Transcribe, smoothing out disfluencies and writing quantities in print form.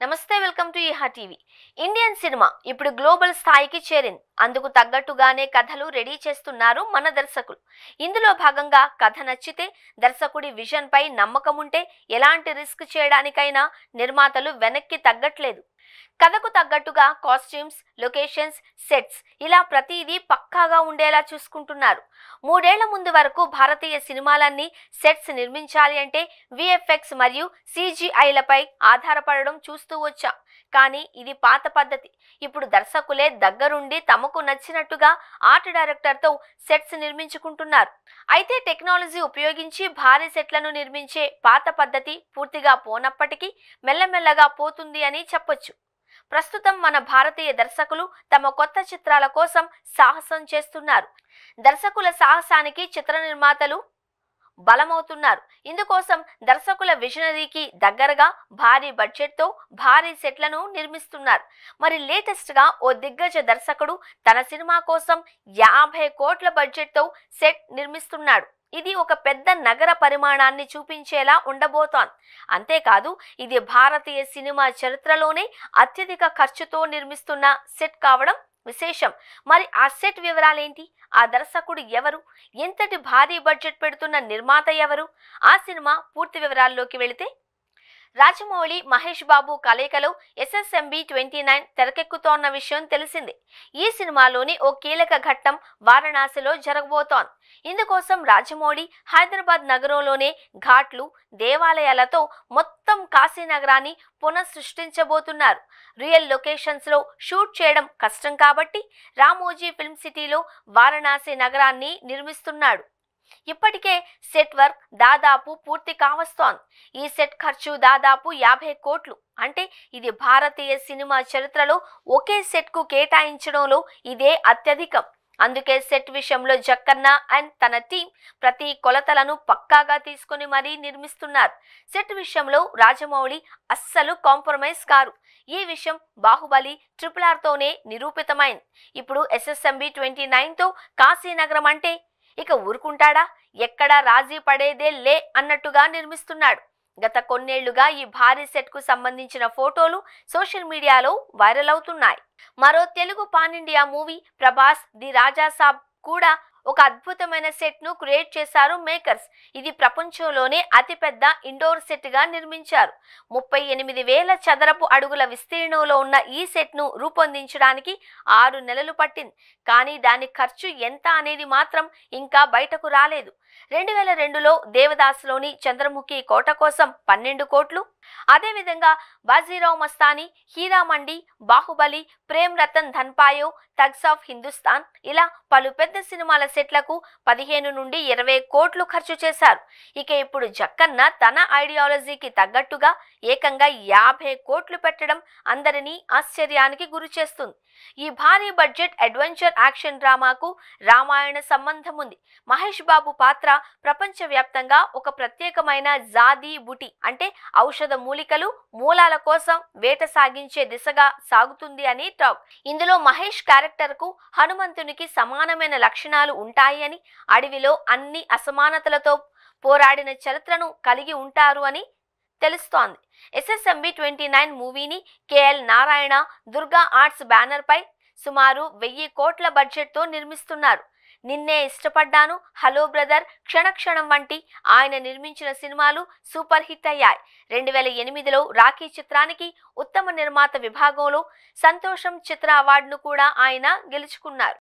నమస్తే, welcome to ఈహా TV. Indian cinema ఇప్పుడు గ్లోబల్ స్థాయికి చేరింది. అందుకు తగ్గట్టుగానే కథలు రెడీ చేస్తున్నారు మన దర్శకులు. ఇందులో భాగంగా కథ నచ్చితే, దర్శకుడి విజన్ పై నమ్మకం ఉంటే ఎలాంటి రిస్క్ చేయడానికైనా నిర్మాతలు వెనక్కి తగ్గట్లేదు. కథకు తగ్గట్టుగా కాస్ట్యూమ్స్, లొకేషన్స్, సెట్స్ ఇలా ప్రతిదీ పక్కాగా ఉండేలా చూసుకుంటున్నారు. 3 ఏళ్ల ముందు వరకు భారతీయ సినిమాలన్నీ సెట్స్ నిర్మించాలి అంటే విఎఫ్ఎక్స్ మరియు సిజిఐలపై ఆధారపడడం చూస్తూ వచ్చాం. కానీ ఇది పాత పద్ధతి. ఇప్పుడు దర్శకులే దగ్గరుండి తమకు నచ్చినట్టుగా ఆర్ట్ డైరెక్టర్తో సెట్స్ నిర్మించుకుంటున్నారు. అయితే టెక్నాలజీ ఉపయోగించి భారీ సెట్లను నిర్మించే పాత పద్ధతి పూర్తిగా పోనప్పటికీ మెల్లమెల్లగా పోతుంది అని చెప్పొచ్చు. ప్రస్తుతం మన భారతీయ దర్శకులు తమ కొత్త చిత్రాల కోసం సాహసం చేస్తున్నారు. దర్శకుల సాహసానికి చిత్ర నిర్మాతలు బలమవుతున్నారు. ఇందుకోసం దర్శకుల విజనరీకి దగ్గరగా భారీ బడ్జెట్తో భారీ సెట్లను నిర్మిస్తున్నారు. మరి లేటెస్ట్గా ఓ దిగ్గజ దర్శకుడు తన సినిమా కోసం 50 కోట్ల బడ్జెట్తో సెట్ నిర్మిస్తున్నాడు. ఇది ఒక పెద్ద నగర పరిమాణాన్ని చూపించేలా ఉండబోతోంది. అంతేకాదు, ఇది భారతీయ సినిమా చరిత్రలోనే అత్యధిక ఖర్చుతో నిర్మిస్తున్న సెట్ కావడం విశేషం. మరి ఆ సెట్ వివరాలేంటి? ఆ దర్శకుడు ఎవరు? ఎంతటి భారీ బడ్జెట్ పెడుతున్న నిర్మాత ఎవరు? ఆ సినిమా పూర్తి వివరాల్లోకి వెళితే, రాజమౌళి, మహేష్ బాబు కలయికలో SSMB 29 తెరకెక్కుతోన్న విషయం తెలిసిందే. ఈ సినిమాలోని ఓ కీలక ఘట్టం వారణాసిలో జరగబోతోంది. ఇందుకోసం రాజమౌళి హైదరాబాద్ నగరంలోనే ఘాట్లు, దేవాలయాలతో మొత్తం కాశీ నగరాన్ని పునఃసృష్టించబోతున్నారు. రియల్ లొకేషన్స్ లో షూట్ చేయడం కష్టం కాబట్టి రామోజీ ఫిల్మ్ సిటీలో వారణాసి నగరాన్ని నిర్మిస్తున్నాడు. ఇప్పటికే సెట్ వర్క్ దాదాపు పూర్తి కావస్తోంది. ఈ సెట్ ఖర్చు దాదాపు 50 కోట్లు. అంటే ఇది భారతీయ సినిమా చరిత్రలో ఒకే సెట్ కు కేటాయించడంలో ఇదే అత్యధికం. అందుకే సెట్ విషయంలో జక్కన్న అండ్ తన టీం ప్రతి కొలతలను పక్కాగా తీసుకుని మరీ నిర్మిస్తున్నారు. సెట్ విషయంలో రాజమౌళి అస్సలు కాంప్రమైజ్ కారు. ఈ విషయం బాహుబలి, RRR తోనే నిరూపితమైంది. ఇప్పుడు SSMB 29తో కాశీనగరం అంటే ఇక ఊరుకుంటాడా? ఎక్కడా రాజీ పడేదే లే అన్నట్టుగా నిర్మిస్తున్నాడు. గత కొన్నేళ్లుగా ఈ భారీ సెట్ కు సంబంధించిన ఫోటోలు సోషల్ మీడియాలో వైరల్ అవుతున్నాయి. మరో తెలుగు pan India movie Prabhas the Raja Saab కూడా ఒక అద్భుతమైన సెట్ ను క్రియేట్ చేశారు మేకర్స్. ఇది ప్రపంచంలోనే అతిపెద్ద ఇండోర్ సెట్ గా నిర్మించారు. 38,000 చదరపు అడుగుల విస్తీర్ణంలో ఉన్న ఈ సెట్ ను రూపొందించడానికి 6 నెలలు పట్టింది. కానీ దాని ఖర్చు ఎంత అనేది మాత్రం ఇంకా బయటకు రాలేదు. 2002లో దేవదాసులోని చంద్రముఖి కోట కోసం 12 కోట్లు, అదేవిధంగా బాజీరావ్ మస్తానీ, హీరామండి, బాహుబలి, ప్రేమ్ రతన్ ధన్పాయో, థగ్స్ ఆఫ్ హిందుస్థాన్ ఇలా పలు పెద్ద సినిమాల సెట్లకు 15 నుండి 20 కోట్లు ఖర్చు చేశారు. ఇక ఇప్పుడు జక్కన్న తన ఐడియాలజీకి తగ్గట్టుగా ఏకంగా 50 కోట్లు పెట్టడం అందరినీ ఆశ్చర్యానికి గురి చేస్తుంది. ఈ భారీ బడ్జెట్ అడ్వెంచర్ యాక్షన్ డ్రామాకు రామాయణ సంబంధం ఉంది. మహేష్ బాబు పాత్ర ప్రపంచవ్యాప్తంగా ఒక ప్రత్యేకమైన జాది బుటి అంటే ఔషధ మూలికలు, మూలాల కోసం వేట సాగించే దిశగా సాగుతుంది అని టాక్. ఇందులో మహేష్ క్యారెక్టర్ కు హనుమంతునికి సమానమైన లక్షణాలు ఉంటాయి అని, అడవిలో అన్ని అసమానతలతో పోరాడిన చరిత్రను కలిగి ఉంటారు అని తెలుస్తోంది. SSMB 29 మూవీని KL Narayana Durga arts banner పై సుమారు 1000 కోట్ల బడ్జెట్ తో నిర్మిస్తున్నారు. నిన్నే ఇష్టపడ్డాను, హలో బ్రదర్, క్షణక్షణం వంటి ఆయన నిర్మించిన సినిమాలు సూపర్ హిట్ అయ్యాయి. 2008లో రాఖీ చిత్రానికి ఉత్తమ నిర్మాత విభాగంలో సంతోషం చిత్ర అవార్డును కూడా ఆయన గెలుచుకున్నారు.